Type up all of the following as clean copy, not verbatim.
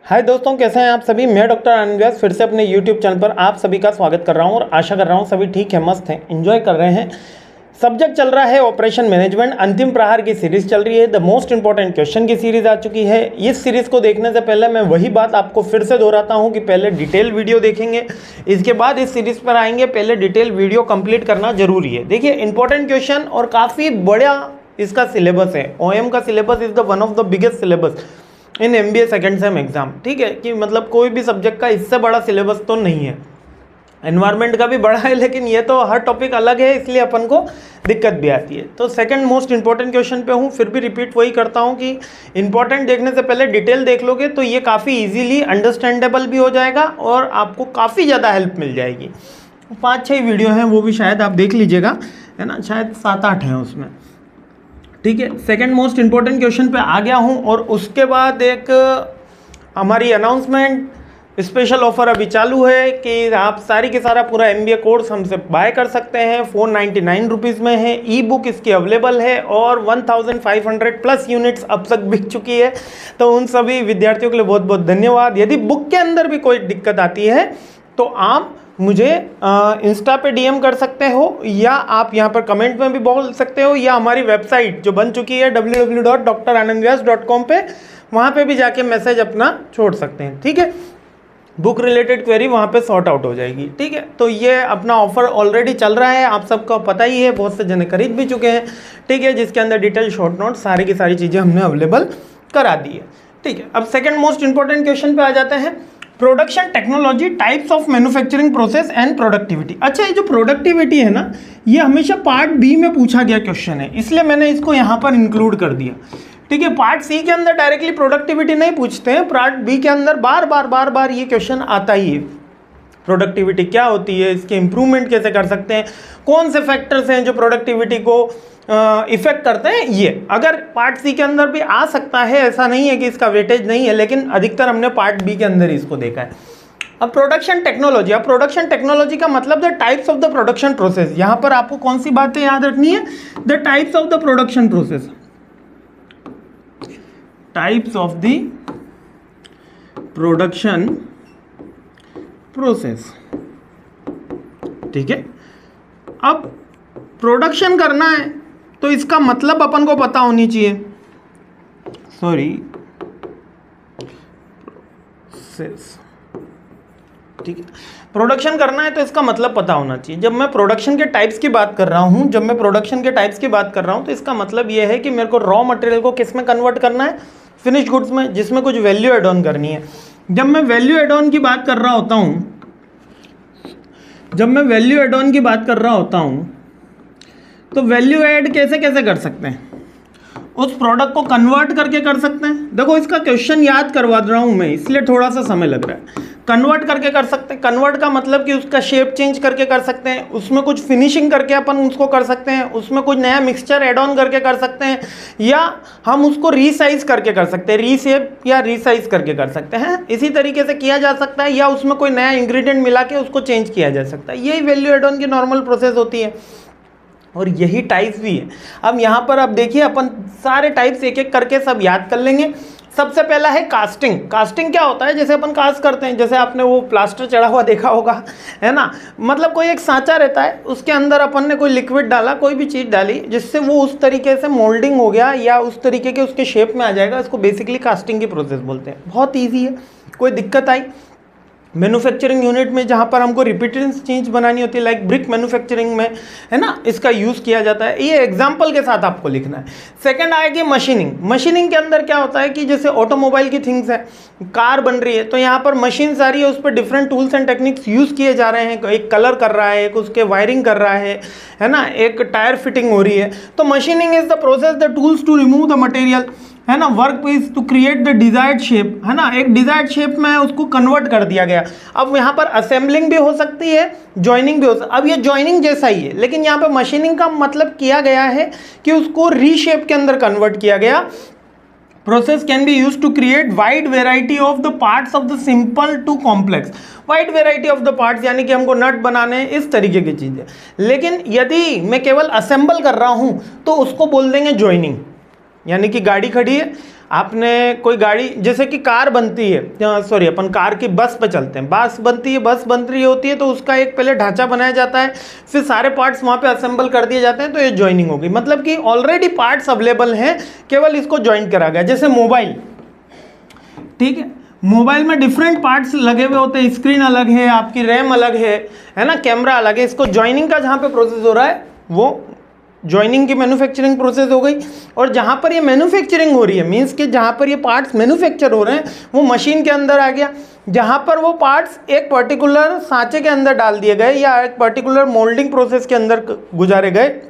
हाय दोस्तों, कैसे हैं आप सभी। मैं डॉक्टर आनंद व्यास फिर से अपने यूट्यूब चैनल पर आप सभी का स्वागत कर रहा हूं और आशा कर रहा हूं सभी ठीक है, मस्त हैं, एंजॉय कर रहे हैं। सब्जेक्ट चल रहा है ऑपरेशन मैनेजमेंट। अंतिम प्रहार की सीरीज चल रही है, द मोस्ट इंपॉर्टेंट क्वेश्चन की सीरीज आ चुकी है। इस सीरीज को देखने से पहले मैं वही बात आपको फिर से दोहराता हूं कि पहले डिटेल वीडियो देखेंगे, इसके बाद इस सीरीज पर आएंगे। पहले डिटेल वीडियो कंप्लीट करना जरूरी है। देखिए, इंपॉर्टेंट क्वेश्चन और काफ़ी बड़ा इसका सिलेबस है। ओएम का syllabus is the one of the biggest syllabus in MBA second same exam. ठीक है कि मतलब कोई भी सब्जेक्ट का इससे बड़ा सिलेबस तो नहीं है। एनवायरनमेंट का भी बड़ा है, लेकिन ये तो हर टॉपिक अलग है, इसलिए अपन को दिक्कत भी आती है। तो सेकंड मोस्ट इंपॉर्टेंट क्वेश्चन पे हूँ, फिर भी रिपीट वही करता हूँ कि इंपॉर्टेंट देखने से पहले डिटेल देख लोगे तो ये काफ़ी इजीली अंडरस्टैंडेबल भी हो जाएगा और आपको काफ़ी ज़्यादा हेल्प मिल जाएगी। 5-6 वीडियो हैं, वो भी शायद आप देख लीजिएगा, है ना, शायद 7-8 हैं उसमें। ठीक है, सेकंड मोस्ट इंपॉर्टेंट क्वेश्चन पे आ गया हूँ और उसके बाद एक हमारी अनाउंसमेंट, स्पेशल ऑफर अभी चालू है कि आप सारी के सारा पूरा MBA कोर्स हमसे बाय कर सकते हैं। 499 रुपीज़ में है। ई बुक इसकी अवेलेबल है और 1500 प्लस यूनिट्स अब तक बिक चुकी है। तो उन सभी विद्यार्थियों के लिए बहुत बहुत धन्यवाद। यदि बुक के अंदर भी कोई दिक्कत आती है तो आप मुझे इंस्टा पे DM कर सकते हो, या आप यहाँ पर कमेंट में भी बोल सकते हो, या हमारी वेबसाइट जो बन चुकी है www.dranandvyas.com पे, वहाँ पे भी जाके मैसेज अपना छोड़ सकते हैं। ठीक है, बुक रिलेटेड क्वेरी वहाँ पे सॉर्ट आउट हो जाएगी। ठीक है, तो ये अपना ऑफर ऑलरेडी चल रहा है, आप सबको पता ही है, बहुत से जने खरीद भी चुके हैं। ठीक है, जिसके अंदर डिटेल शॉर्ट नोट सारी की सारी चीज़ें हमने अवेलेबल करा दी है। ठीक है, अब सेकेंड मोस्ट इंपॉर्टेंट क्वेश्चन पे आ जाते हैं। Production technology, types of manufacturing process and productivity. अच्छा, ये जो प्रोडक्टिविटी है ना, ये हमेशा पार्ट B में पूछा गया क्वेश्चन है, इसलिए मैंने इसको यहाँ पर इंक्लूड कर दिया। ठीक है, पार्ट C के अंदर डायरेक्टली प्रोडक्टिविटी नहीं पूछते हैं, पार्ट B के अंदर बार बार ये क्वेश्चन आता ही है। प्रोडक्टिविटी क्या होती है, इसके इंप्रूवमेंट कैसे कर सकते हैं, कौन से फैक्टर्स हैं जो प्रोडक्टिविटी को इफेक्ट करते हैं। ये अगर पार्ट C के अंदर भी आ सकता है, ऐसा नहीं है कि इसका वेटेज नहीं है, लेकिन अधिकतर हमने पार्ट B के अंदर इसको देखा है। अब प्रोडक्शन टेक्नोलॉजी, अब प्रोडक्शन टेक्नोलॉजी का मतलब the types of the production process. यहाँ पर आपको कौन सी बातें याद रखनी है, the types of the production process, types of the production process. ठीक है, अब प्रोडक्शन करना है तो इसका मतलब अपन को पता होनी चाहिए। ठीक है, प्रोडक्शन करना है तो इसका मतलब पता होना चाहिए। जब मैं प्रोडक्शन के टाइप्स की बात कर रहा हूं तो इसका मतलब यह है कि मेरे को रॉ मटेरियल को किस में कन्वर्ट करना है, फिनिश गुड्स में, जिसमें कुछ वैल्यू एड ऑन करनी है। जब मैं वैल्यू एड ऑन की बात कर रहा होता हूं तो वैल्यू ऐड कैसे कैसे कर सकते हैं, उस प्रोडक्ट को कन्वर्ट करके कर सकते हैं। देखो, इसका क्वेश्चन याद करवा रहा हूं मैं, इसलिए थोड़ा सा समय लग रहा है। कन्वर्ट करके कर सकते हैं, कन्वर्ट का मतलब कि उसका शेप चेंज करके कर सकते हैं, उसमें कुछ फिनिशिंग करके अपन उसको कर सकते हैं, उसमें कुछ नया मिक्सचर एड ऑन करके कर सकते हैं, या हम उसको रीसाइज करके कर सकते हैं, रीशेप या रीसाइज करके कर सकते हैं। इसी तरीके से किया जा सकता है, या उसमें कोई नया इंग्रेडिएंट मिला के उसको चेंज किया जा सकता है। यही वैल्यू एड ऑन की नॉर्मल प्रोसेस होती है और यही टाइप्स भी है। अब यहाँ पर आप देखिए, अपन सारे टाइप्स एक एक करके सब याद कर लेंगे। सबसे पहला है कास्टिंग। कास्टिंग क्या होता है, जैसे अपन कास्ट करते हैं, जैसे आपने वो प्लास्टर चढ़ा हुआ देखा होगा, है ना, मतलब कोई एक सांचा रहता है, उसके अंदर अपन ने कोई लिक्विड डाला, कोई भी चीज़ डाली, जिससे वो उस तरीके से मोल्डिंग हो गया या उस तरीके के उसके शेप में आ जाएगा। इसको बेसिकली कास्टिंग की प्रोसेस बोलते हैं। बहुत ईजी है, कोई दिक्कत आई मैन्युफैक्चरिंग यूनिट में जहाँ पर हमको रिपीटेड चीज बनानी होती है, लाइक ब्रिक मैन्युफैक्चरिंग में, है ना, इसका यूज़ किया जाता है। ये एग्जाम्पल के साथ आपको लिखना है। सेकंड आएगी मशीनिंग। मशीनिंग के अंदर क्या होता है कि जैसे ऑटोमोबाइल की थिंग्स है, कार बन रही है, तो यहाँ पर मशीन सारी है, उस पर different tools and techniques use किए जा रहे हैं। एक कलर कर रहा है, एक उसके वायरिंग कर रहा है ना, एक टायर फिटिंग हो रही है। तो machining is the process the tools to remove the material, है ना, work piece to create the desired shape, है ना, एक डिजायर्ड शेप में उसको कन्वर्ट कर दिया गया। अब यहाँ पर असेंबलिंग भी हो सकती है, जॉइनिंग भी हो सकती है। अब ये जॉइनिंग जैसा ही है, लेकिन यहाँ पे मशीनिंग का मतलब किया गया है कि उसको रीशेप के अंदर कन्वर्ट किया गया। Process can be use to create wide variety of the parts of the simple to complex. Wide variety of the parts यानी कि हमको नट बनाने, इस तरीके की चीजें। लेकिन यदि मैं केवल असेंबल कर रहा हूं तो उसको बोल देंगे जॉइनिंग। यानी कि गाड़ी खड़ी है, आपने कोई गाड़ी, जैसे कि कार बनती है, सॉरी अपन कार की बस पे चलते हैं, बस बनती है, बस बन रही होती है तो उसका एक पहले ढांचा बनाया जाता है, फिर सारे पार्ट्स वहाँ पे असेंबल कर दिए जाते हैं, तो ये जॉइनिंग होगी। मतलब कि ऑलरेडी पार्ट्स अवेलेबल हैं, केवल इसको ज्वाइन करा गया। जैसे मोबाइल, ठीक है, मोबाइल में डिफरेंट पार्ट्स लगे हुए होते हैं, स्क्रीन अलग है, आपकी रैम अलग है ना, कैमरा अलग है। इसको ज्वाइनिंग का जहाँ पे प्रोसेस हो रहा है वो ज्वाइनिंग की मैन्युफैक्चरिंग प्रोसेस हो गई। और जहाँ पर ये मैन्युफैक्चरिंग हो रही है, मीन्स कि जहाँ पर ये पार्ट्स मैन्युफैक्चर हो रहे हैं वो मशीन के अंदर आ गया, जहाँ पर वो पार्ट्स एक पर्टिकुलर सांचे के अंदर डाल दिए गए या एक पर्टिकुलर मोल्डिंग प्रोसेस के अंदर गुजारे गए,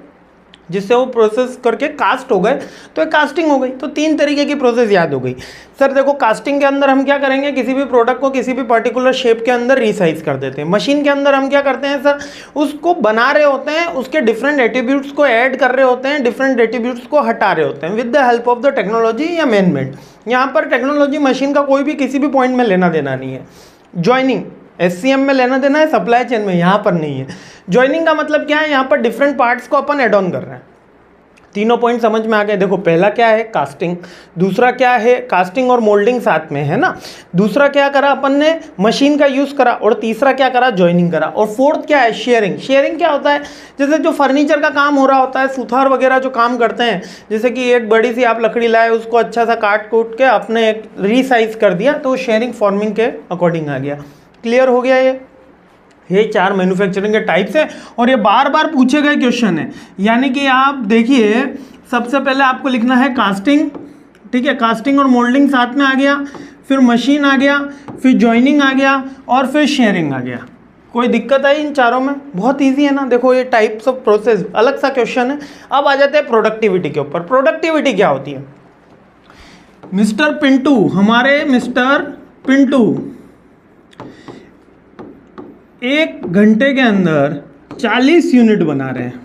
जिससे वो प्रोसेस करके कास्ट हो गए, तो एक कास्टिंग हो गई। तो 3 तरीके की प्रोसेस याद हो गई। सर देखो, कास्टिंग के अंदर हम क्या करेंगे, किसी भी प्रोडक्ट को किसी भी पर्टिकुलर शेप के अंदर रीसाइज कर देते हैं। मशीन के अंदर हम क्या करते हैं सर, उसको बना रहे होते हैं, उसके डिफरेंट एट्रीब्यूट्स को ऐड कर रहे होते हैं, डिफरेंट एट्रीब्यूट्स को हटा रहे होते हैं with the help of the technology या मैन मेड। यहाँ पर टेक्नोलॉजी मशीन का कोई भी किसी भी पॉइंट में लेना देना नहीं है। ज्वाइनिंग SCM में लेना देना है, सप्लाई चेन में, यहाँ पर नहीं है। ज्वाइनिंग का मतलब क्या है, यहाँ पर डिफरेंट पार्ट्स को अपन एड ऑन कर रहे हैं। तीनों पॉइंट समझ में आ गए। देखो, पहला क्या है, कास्टिंग, दूसरा क्या है, कास्टिंग और मोल्डिंग साथ में है ना, दूसरा क्या करा अपन ने, मशीन का यूज करा, और तीसरा क्या करा, जॉइनिंग करा, और फोर्थ क्या है, शेयरिंग। शेयरिंग क्या होता है, जैसे जो फर्नीचर का काम हो रहा होता है, सुथार वगैरह जो काम करते हैं, जैसे कि एक बड़ी सी आप लकड़ी लाए, उसको अच्छा सा काट कूट के आपने एक रीसाइज कर दिया, तो शेयरिंग फॉर्मिंग के अकॉर्डिंग आ गया। क्लियर हो गया ये 4 मैन्युफैक्चरिंग के टाइप्स है, और ये बार बार पूछे गए क्वेश्चन है। यानी कि आप देखिए, सबसे पहले आपको लिखना है कास्टिंग, ठीक है, कास्टिंग और मोल्डिंग साथ में आ गया, फिर मशीन आ गया, फिर जॉइनिंग आ गया, और फिर शेयरिंग आ गया। कोई दिक्कत आई इन चारों में? बहुत ईजी है ना। देखो, ये टाइप्स ऑफ प्रोसेस अलग सा क्वेश्चन है। अब आ जाते हैं प्रोडक्टिविटी के ऊपर। प्रोडक्टिविटी क्या होती है? मिस्टर पिंटू, हमारे मिस्टर पिंटू 1 घंटे के अंदर 40 यूनिट बना रहे हैं।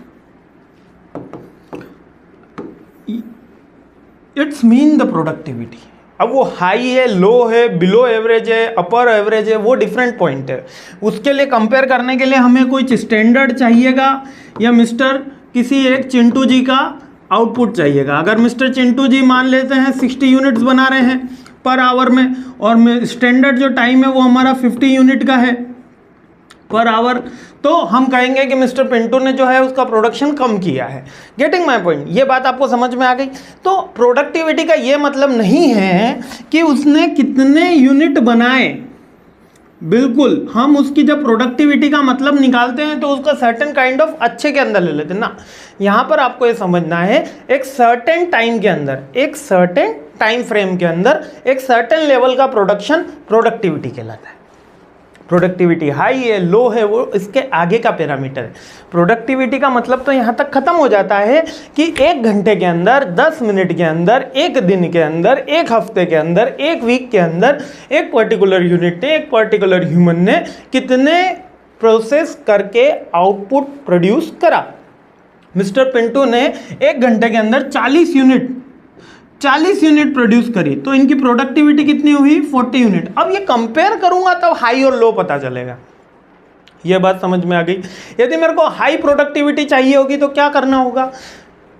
It's mean the productivity. अब वो हाई है, लो है, बिलो एवरेज है, अपर एवरेज है, वो डिफरेंट पॉइंट है। उसके लिए कंपेयर करने के लिए हमें कुछ स्टैंडर्ड चाहिएगा, या मिस्टर किसी एक चिंटू जी का आउटपुट चाहिएगा। अगर मिस्टर चिंटू जी मान लेते हैं 60 यूनिट्स बना रहे हैं पर आवर में, और स्टैंडर्ड जो टाइम है वो हमारा 50 यूनिट का है पर आवर, तो हम कहेंगे कि मिस्टर पिंटू ने जो है उसका प्रोडक्शन कम किया है। Getting my point? ये बात आपको समझ में आ गई। तो प्रोडक्टिविटी का ये मतलब नहीं है कि उसने कितने यूनिट बनाए। बिल्कुल, हम उसकी जब प्रोडक्टिविटी का मतलब निकालते हैं तो उसका सर्टेन काइंड ऑफ अच्छे के अंदर ले लेते हैं ना। यहाँ पर आपको ये समझना है, एक सर्टेन टाइम के अंदर, एक सर्टेन टाइम फ्रेम के अंदर एक सर्टेन लेवल का प्रोडक्शन प्रोडक्टिविटी कहलाता है। प्रोडक्टिविटी हाई है, लो है, वो इसके आगे का पैरामीटर है। प्रोडक्टिविटी का मतलब तो यहाँ तक खत्म हो जाता है कि 1 घंटे के अंदर, 10 मिनट के अंदर, 1 दिन के अंदर, 1 हफ्ते के अंदर, 1 वीक के अंदर एक पर्टिकुलर यूनिट ने, एक पर्टिकुलर ह्यूमन ने कितने प्रोसेस करके आउटपुट प्रोड्यूस करा। मिस्टर पिंटू ने 1 घंटे के अंदर 40 यूनिट प्रोड्यूस करी, तो इनकी प्रोडक्टिविटी कितनी हुई? 40 यूनिट। अब ये कंपेयर करूंगा तब हाई और लो पता चलेगा। ये बात समझ में आ गई? यदि मेरे को हाई प्रोडक्टिविटी चाहिए होगी तो क्या करना होगा?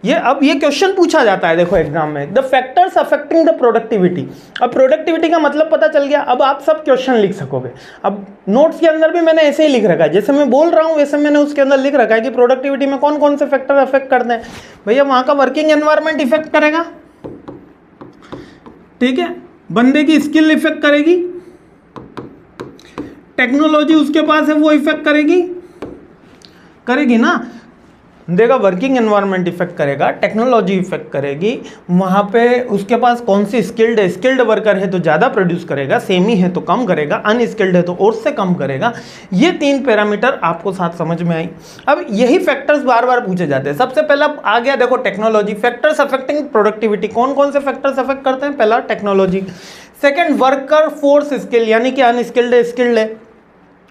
अब ये क्वेश्चन पूछा जाता है, देखो एग्जाम में, the factors affecting the productivity. अब प्रोडक्टिविटी का मतलब पता चल गया, अब आप सब क्वेश्चन लिख सकोगे। अब नोट्स के अंदर भी मैंने ऐसे ही लिख रखा है, जैसे मैं बोल रहा हूँ वैसे मैंने उसके अंदर लिख रखा है कि प्रोडक्टिविटी में कौन कौन से फैक्टर अफेक्ट करते हैं। भैया, वहाँ का वर्किंग एनवायरनमेंट इफेक्ट करेगा, ठीक है, बंदे की स्किल इफेक्ट करेगी, टेक्नोलॉजी उसके पास है वो इफेक्ट करेगी ना। देखा, वर्किंग एनवायरनमेंट इफेक्ट करेगा, टेक्नोलॉजी इफेक्ट करेगी, वहाँ पे उसके पास कौन सी स्किल्ड है, स्किल्ड वर्कर है तो ज़्यादा प्रोड्यूस करेगा, सेमी है तो कम करेगा, अनस्किल्ड है तो और से कम करेगा। ये 3 पैरामीटर आपको साथ समझ में आई। अब यही फैक्टर्स बार बार पूछे जाते हैं। सबसे पहला आ गया, देखो, टेक्नोलॉजी, फैक्टर्स अफेक्टिंग प्रोडक्टिविटी। कौन कौन से फैक्टर्स अफेक्ट करते हैं? पहला technology, second worker force skill, यानी कि अनस्किल्ड है, स्किल्ड है,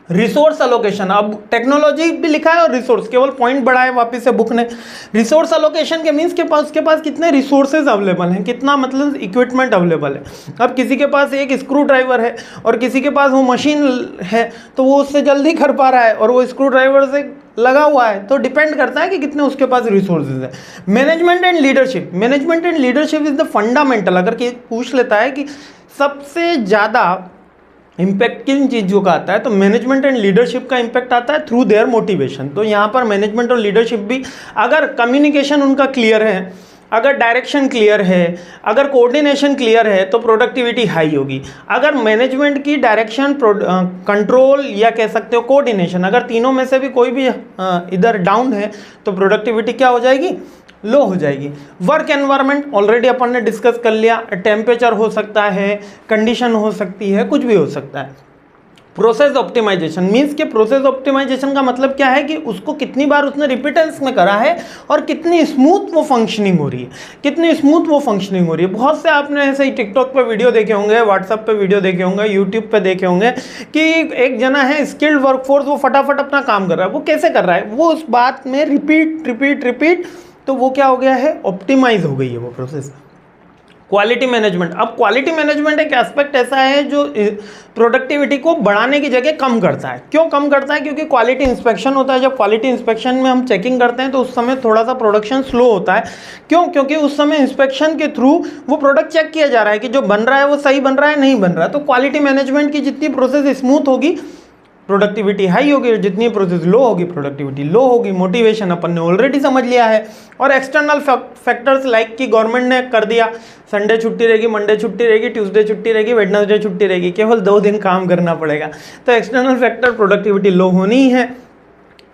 रिसोर्स अलोकेशन, अब टेक्नोलॉजी भी लिखा है और रिसोर्स, केवल पॉइंट बढ़ाए वापस से बुक ने। रिसोर्स अलोकेशन के मीन्स के पास उसके पास कितने रिसोर्सेज अवेलेबल हैं, कितना मतलब इक्विपमेंट अवेलेबल है। अब किसी के पास एक स्क्रू ड्राइवर है और किसी के पास वो मशीन है, तो वो उससे जल्दी कर पा रहा है और वो स्क्रू ड्राइवर से लगा हुआ है, तो डिपेंड करता है कि कितने उसके पास रिसोर्सेज है। Management and leadership, management and leadership is the fundamental. अगर पूछ लेता है कि सबसे ज़्यादा इम्पैक्ट किन चीज़ों का आता है, तो मैनेजमेंट एंड लीडरशिप का इम्पैक्ट आता है थ्रू देयर मोटिवेशन। तो यहाँ पर मैनेजमेंट और लीडरशिप भी, अगर कम्युनिकेशन उनका क्लियर है, अगर डायरेक्शन क्लियर है, अगर कोऑर्डिनेशन क्लियर है, तो प्रोडक्टिविटी हाई होगी। अगर मैनेजमेंट की डायरेक्शन, कंट्रोल या कह सकते हो कोऑर्डिनेशन, अगर तीनों में से भी कोई भी इधर डाउन है, तो प्रोडक्टिविटी क्या हो जाएगी, लो हो जाएगी। वर्क एनवायरनमेंट ऑलरेडी अपन ने डिस्कस कर लिया, टेम्परेचर हो सकता है, कंडीशन हो सकती है, कुछ भी हो सकता है। प्रोसेस ऑप्टिमाइजेशन मीन्स के प्रोसेस ऑप्टिमाइजेशन का मतलब क्या है कि उसको कितनी बार उसने रिपीटेंस में करा है और कितनी स्मूथ वो फंक्शनिंग हो रही है, कितनी स्मूथ वो फंक्शनिंग हो रही है। बहुत से आपने ऐसे ही टिकटॉक पे वीडियो देखे होंगे, व्हाट्सएप पे वीडियो देखे होंगे, यूट्यूब पे देखे होंगे कि एक जना है स्किल्ड वर्कफोर्स, वो फटाफट अपना काम कर रहा है। वो कैसे कर रहा है, वो उस बात में रिपीट, तो वो क्या हो गया है, ऑप्टिमाइज हो गई है वो प्रोसेस। क्वालिटी मैनेजमेंट, अब क्वालिटी मैनेजमेंट एक एस्पेक्ट ऐसा है जो प्रोडक्टिविटी को बढ़ाने की जगह कम करता है। क्यों कम करता है, क्योंकि क्वालिटी इंस्पेक्शन होता है। जब क्वालिटी इंस्पेक्शन में हम चेकिंग करते हैं तो उस समय थोड़ा सा प्रोडक्शन स्लो होता है। क्यों, क्योंकि उस समय इंस्पेक्शन के थ्रू वो प्रोडक्ट चेक किया जा रहा है कि जो बन रहा है वो सही बन रहा है, नहीं बन रहा है। तो क्वालिटी मैनेजमेंट की जितनी प्रोसेस स्मूथ होगी, प्रोडक्टिविटी हाई होगी, जितनी प्रोसेस लो होगी, प्रोडक्टिविटी लो होगी। मोटिवेशन अपन ने ऑलरेडी समझ लिया है। और एक्सटर्नल फैक्टर्स लाइक कि गवर्नमेंट ने कर दिया, संडे छुट्टी रहेगी, मंडे छुट्टी रहेगी, ट्यूसडे छुट्टी रहेगी, वेडनेसडे छुट्टी रहेगी, केवल 2 दिन काम करना पड़ेगा। तो एक्सटर्नल फैक्टर प्रोडक्टिविटी लो होनी ही है।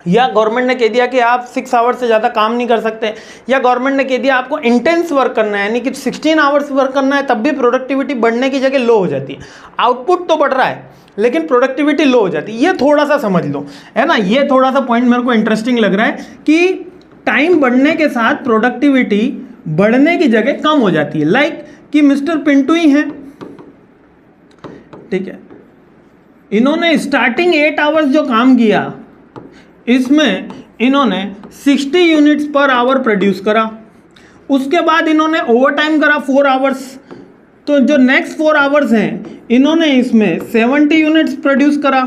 या गवर्नमेंट ने कह दिया कि आप 6 आवर्स से ज़्यादा काम नहीं कर सकते, या गवर्नमेंट ने कह दिया आपको इंटेंस वर्क करना है, यानी कि 16 आवर्स वर्क करना है, तब भी प्रोडक्टिविटी बढ़ने की जगह लो हो जाती है। आउटपुट तो बढ़ रहा है लेकिन प्रोडक्टिविटी लो हो जाती है। ये थोड़ा सा समझ लो, है ना। ये थोड़ा सा पॉइंट मेरे को इंटरेस्टिंग लग रहा है कि टाइम बढ़ने के साथ प्रोडक्टिविटी बढ़ने की जगह कम हो जाती है। लाइक कि मिस्टर पिंटू ही हैं, ठीक है, इन्होंने स्टार्टिंग 8 आवर्स जो काम किया, इसमें इन्होंने 60 यूनिट्स पर आवर प्रोड्यूस करा। उसके बाद इन्होंने ओवर टाइम करा 4 आवर्स, तो जो नेक्स्ट 4 आवर्स हैं इन्होंने इसमें 70 यूनिट्स प्रोड्यूस करा।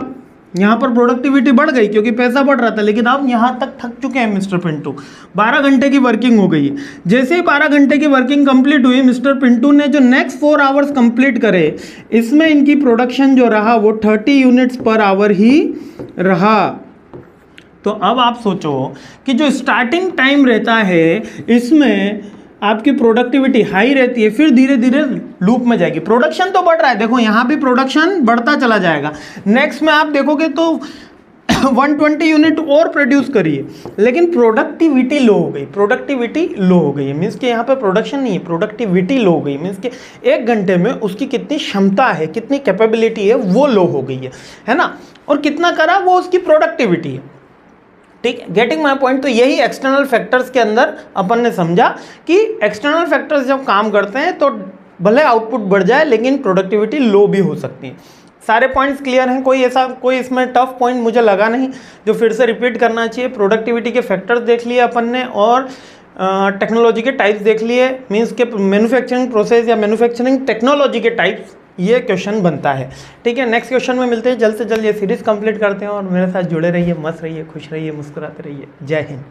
यहाँ पर प्रोडक्टिविटी बढ़ गई क्योंकि पैसा बढ़ रहा था, लेकिन अब यहाँ तक थक चुके हैं मिस्टर पिंटू। 12 घंटे की वर्किंग हो गई है। जैसे ही 12 घंटे की वर्किंग कंप्लीट हुई, मिस्टर पिंटू ने जो नेक्स्ट 4 आवर्स कंप्लीट करे, इसमें इनकी प्रोडक्शन जो रहा वो 30 यूनिट्स पर आवर ही रहा। तो अब आप सोचो कि जो स्टार्टिंग टाइम रहता है इसमें आपकी प्रोडक्टिविटी हाई रहती है, फिर धीरे धीरे लूप में जाएगी। प्रोडक्शन तो बढ़ रहा है, देखो यहाँ भी प्रोडक्शन बढ़ता चला जाएगा। नेक्स्ट में आप देखोगे तो 120 यूनिट और प्रोड्यूस करिए, लेकिन प्रोडक्टिविटी लो हो गई, प्रोडक्टिविटी लो हो गई है। मीन्स कि यहाँ पे प्रोडक्शन नहीं है, प्रोडक्टिविटी लो हो गई। मीन्स कि 1 घंटे में उसकी कितनी क्षमता है, कितनी कैपेबिलिटी है, वो लो हो गई है ना। और कितना करा वो उसकी प्रोडक्टिविटी है, ठीक है। Getting my point. तो यही एक्सटर्नल फैक्टर्स के अंदर अपन ने समझा कि एक्सटर्नल फैक्टर्स जब काम करते हैं तो भले आउटपुट बढ़ जाए लेकिन प्रोडक्टिविटी लो भी हो सकती है। सारे पॉइंट्स क्लियर हैं, कोई इसमें टफ पॉइंट मुझे लगा नहीं जो फिर से रिपीट करना चाहिए। प्रोडक्टिविटी के फैक्टर्स देख लिए अपन ने और टेक्नोलॉजी के टाइप्स देख लिए। मीन्स के मैन्युफैक्चरिंग प्रोसेस या मैन्युफैक्चरिंग टेक्नोलॉजी के टाइप्स, ये क्वेश्चन बनता है, ठीक है। नेक्स्ट क्वेश्चन में मिलते हैं जल्द से जल्द। ये सीरीज कंप्लीट करते हैं और मेरे साथ जुड़े रहिए, मस्त रहिए, खुश रहिए, मुस्कुराते रहिए। जय हिंद।